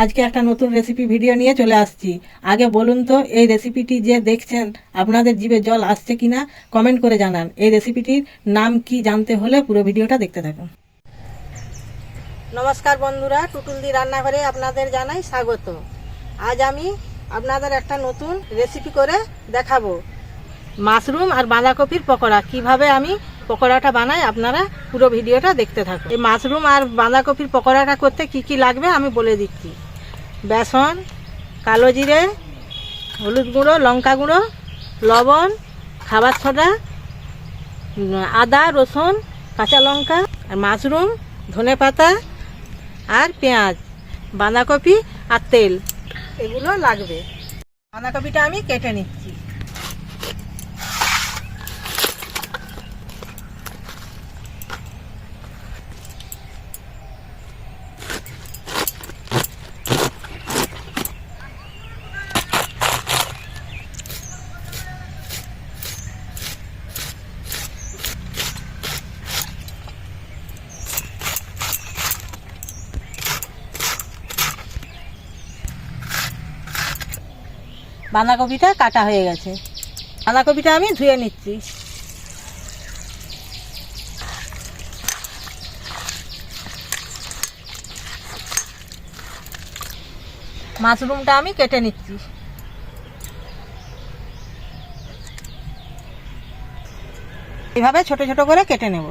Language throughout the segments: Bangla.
আজকে একটা নতুন রেসিপি ভিডিও নিয়ে চলে আসছি। আগে বলুন তো এই রেসিপিটি যে দেখছেন আপনাদের জিভে জল আসছে কিনা কমেন্ট করে জানান। এই রেসিপিটির নাম কি জানতে হলে পুরো ভিডিওটা দেখতে থাকুন। নমস্কার বন্ধুরা, টুটুলদি রান্নাঘরে আপনাদের জানাই স্বাগত। আজ আমি আপনাদের একটা নতুন রেসিপি করে দেখাবো। মাশরুম আর বাঁধাকপির পকোড়া। কিভাবে আমি পকোড়াটা বানাই আপনারা পুরো ভিডিওটা দেখতে থাকুন। এই মাশরুম আর বাঁধাকপির পকোড়াটা করতে কি কি লাগবে আমি বলে দিচ্ছি। বেসন, কালো জিরে, হলুদ গুঁড়ো, লঙ্কা গুঁড়ো, লবণ, খাবার সোডা, আদা, রসুন, কাঁচা লঙ্কা, আর মাশরুম, ধনে পাতা আর পেঁয়াজ, বাঁধাকপি আর তেল, এগুলো লাগবে। বাঁধাকপিটা আমি কেটে নিচ্ছি। বাঁধাকপিটা কাটা হয়ে গেছে। বাঁধাকপিটা আমি ধুয়ে নিচ্ছি। মাশরুমটা আমি কেটে নিচ্ছি। এইভাবে ছোট ছোট করে কেটে নেব।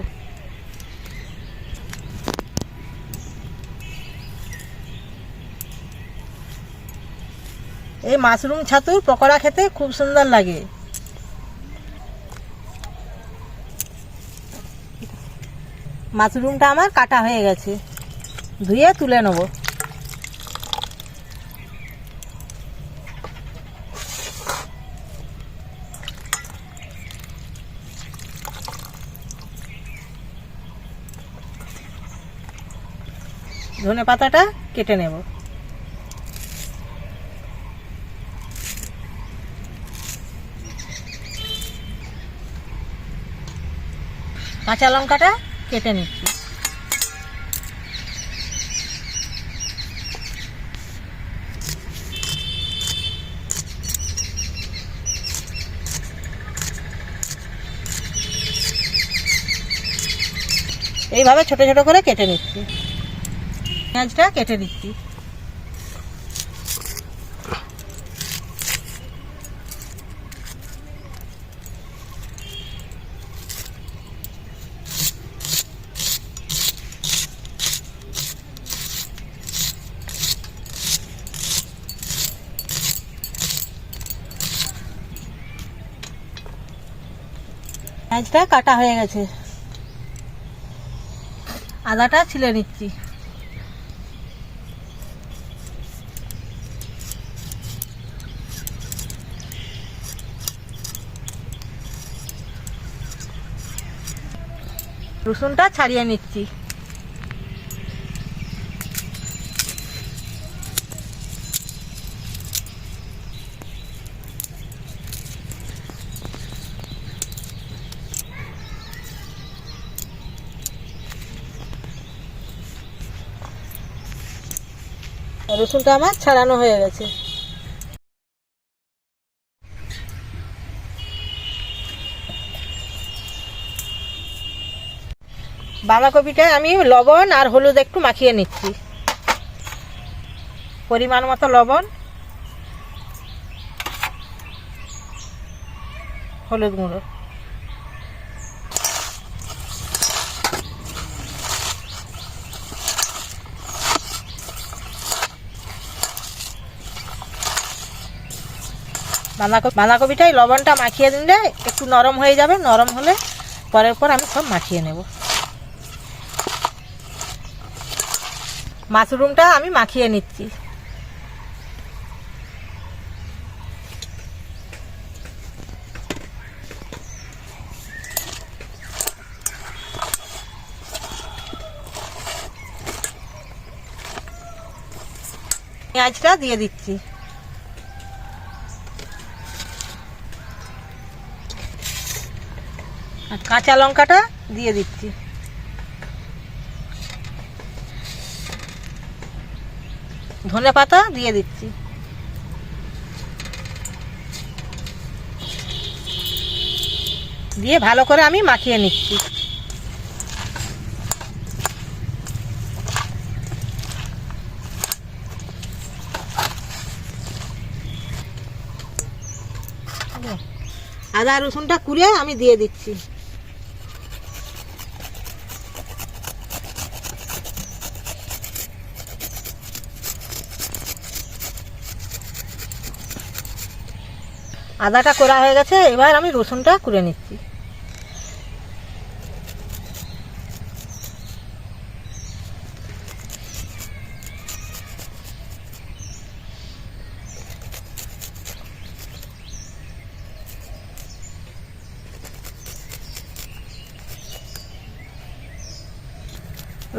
এই মাশরুম ছাতুর পকোড়া খেতে খুব সুন্দর লাগে। মাশরুমটা আমার কাটা হয়ে গেছে, ধুয়ে তুলে নেব। ধনে পাতাটা কেটে নেব। কাঁচা লঙ্কাটা কেটে নিচ্ছি। এইভাবে ছোট ছোট করে কেটে নিচ্ছি। পেঁয়াজটা কেটে নিচ্ছি। পেঁয়াজটা কাটা হয়ে গেছে। আদাটা ছিলে নিচ্ছি। রসুনটা ছাড়িয়ে নিচ্ছি। রসুনটা আমার ছাড়ানো হয়ে গেছে। বাঁধাকপিটা আমি লবণ আর হলুদ একটু মাখিয়ে নিচ্ছি। পরিমাণ মতো লবণ, হলুদ গুঁড়ো, বাঁধাকপিটাই লবণটা মাখিয়ে দিলে একটু নরম হয়ে যাবে। নরম হলে পরের পর আমি সব মাখিয়ে নেব। মাশরুমটা আমি মাখিয়ে নিচ্ছি। পেঁয়াজটা দিয়ে দিচ্ছি। কাঁচা লঙ্কাটা দিয়ে দিচ্ছি। ধনেপাতা দিয়ে দিচ্ছি। দিয়ে ভালো করে আমি মাখিয়ে নিচ্ছি। আদা রসুনটা কুড়িয়ে আমি দিয়ে দিচ্ছি। আদাটা করা হয়ে গেছে, এবার আমি রসুনটা কুড়ে নিচ্ছি।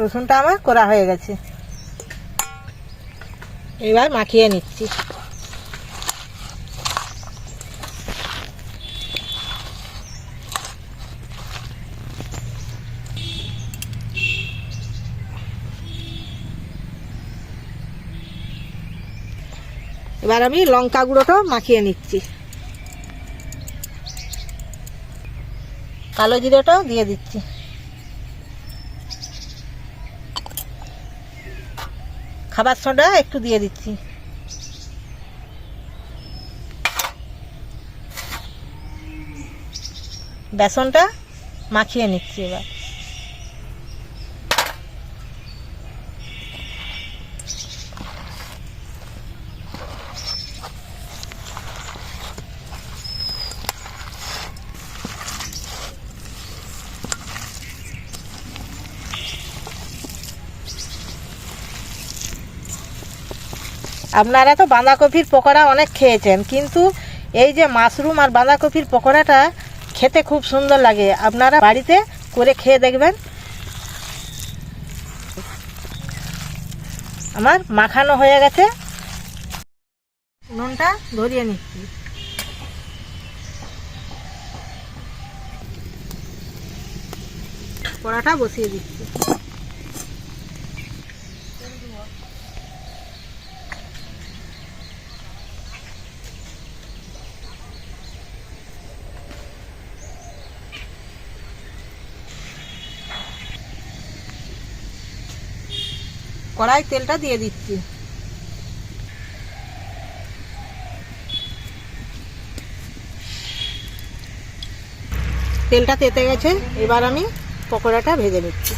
রসুনটা আমার করা হয়ে গেছে, এবার মাখিয়ে নিচ্ছি। এবার আমি লঙ্কা গুঁড়োটাও মাখিয়ে নিচ্ছি। কালো জিরেটাও দিয়ে দিচ্ছি। খাবার সোডা একটু দিয়ে দিচ্ছি। বেসনটা মাখিয়ে নিচ্ছি। এবার আপনারা তো বাঁধাকপির পকোড়া অনেক খেয়েছেন, কিন্তু এই যে মাশরুম আর বাঁধাকপির পকোড়াটা খেতে খুব সুন্দর লাগে। আপনারা বাড়িতে করে খেয়ে দেখবেন। আমার মাখানো হয়ে গেছে, নুনটা ধরিয়ে নিচ্ছি। কড়াটা বসিয়ে দিচ্ছি। কড়াই তেলটা দিয়ে দিচ্ছি। তেলটা তেতে গেছে, এবার আমি পকোড়াটা ভেজে নিচ্ছি।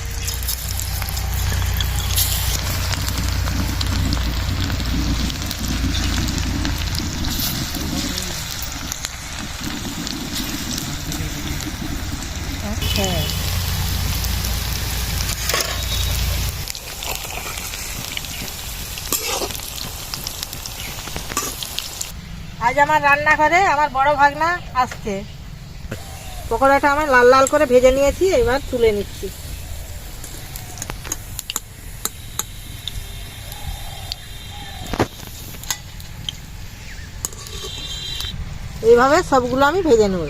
হ্যাঁ, আজ আমার রান্নাঘরে আমার বড় ভাগনা আসছে। পকোড়াটা আমি লাল লাল করে ভেজে নিয়েছি, এবার তুলে নিচ্ছি। এইভাবে সবগুলো আমি ভেজে নেব।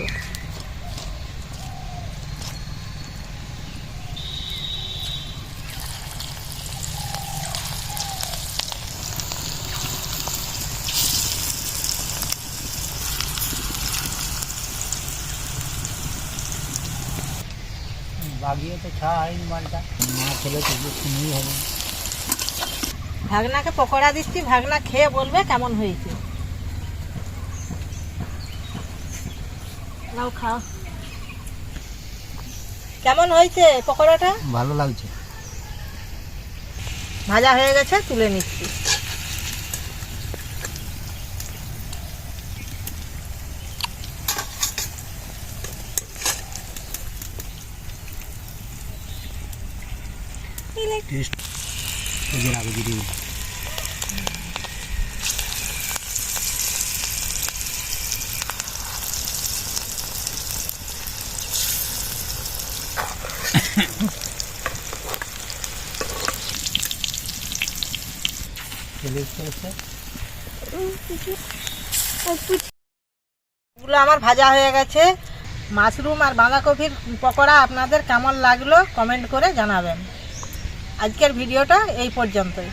বাগিয়ে তো খাওয়া হয়নি মালটা, না খেলে তো শুনেই হবে। ভাগনাকে পকোড়া দিচ্ছি, ভাগনা খেয়ে বলবে কেমন হয়েছে। নাও খাও। কেমন হয়েছে পকোড়াটা? ভালো লাগছে। ভাজা হয়ে গেছে, তুলে নিচ্ছি। টেস্ট ওদের আগে যদি এগুলো আমার ভাজা হয়ে গেছে। মাশরুম আর বাঁধাকপির পকোড়া আপনাদের কেমন লাগলো কমেন্ট করে জানাবেন। আজকের ভিডিওটা এই পর্যন্তই।